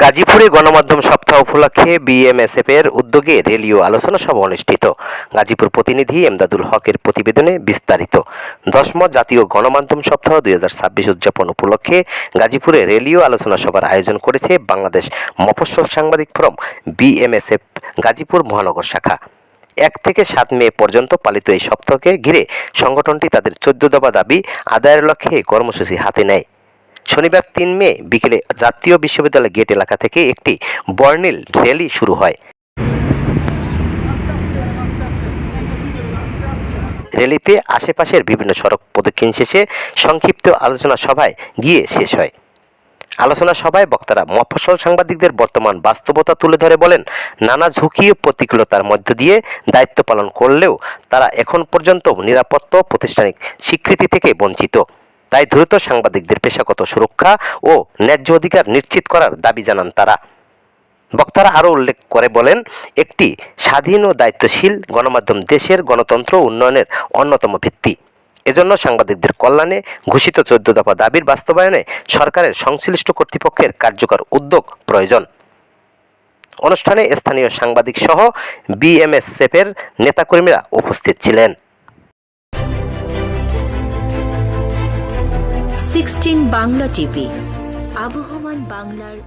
গাজীপুরে গণমাধ্যম সপ্তাহ উপলক্ষে বিএমএসএফ এর উদ্যোগে রেলীয় আলোচনা সভা অনুষ্ঠিত। গাজীপুর প্রতিনিধি এমদাদুল হকের প্রতিবেদনে বিস্তারিত। 10ম জাতীয় গণমাধ্যম সপ্তাহ 2026 উদযাপন উপলক্ষে গাজীপুরে রেলীয় আলোচনা সভার আয়োজন করেছে বাংলাদেশ মফস্বল সাংবাদিক ফোরাম বিএমএসএফ গাজীপুর মহানগর শাখা। 1 থেকে 7 মে পর্যন্ত পালিত এই সপ্তাহকে ঘিরে সংগঠনটি তাদের 14 দফা দাবি আদায়ের লক্ষ্যে কর্মসূচি হাতে নেয়। শনিবার 3 মে বিকেলে জাতীয় বিশ্ববিদ্যালয় গেট এলাকা থেকে একটি বর্ণিল র্যালি শুরু হয়। র্যালিতে আশেপাশের বিভিন্ন সড়ক প্রদক্ষিণ শেষে সংক্ষিপ্ত আলোচনা সভায় গিয়ে শেষ হয়। আলোচনা সভায় বক্তারা মফস্বল সাংবাদিকদের বর্তমান বাস্তবতা তুলে ধরে বলেন, নানা ঝুঁকি ও প্রতিকূলতার মধ্য দিয়ে দায়িত্ব পালন করলেও তারা এখন পর্যন্ত নিরাপত্তা ও প্রাতিষ্ঠানিক স্বীকৃতি থেকে বঞ্চিত। তাই দ্রুত সাংবাদিকদের পেশাগত সুরক্ষা ও ন্যায্য অধিকার নিশ্চিত করার দাবি জানান তারা। বক্তারা আরও উল্লেখ করে বলেন, একটি স্বাধীন ও দায়িত্বশীল গণমাধ্যম দেশের গণতন্ত্র উন্নয়নের অন্যতম ভিত্তি। এজন্য সাংবাদিকদের কল্যাণে ঘোষিত 14 দফা দাবির বাস্তবায়নে সরকারের সংশ্লিষ্ট কর্তৃপক্ষের কার্যকর উদ্যোগ প্রয়োজন। অনুষ্ঠানে স্থানীয় সাংবাদিক সহ বিএমএসএফের নেতাকর্মীরা উপস্থিত ছিলেন। 16 বাংলা টিভি, আবহমান বাংলার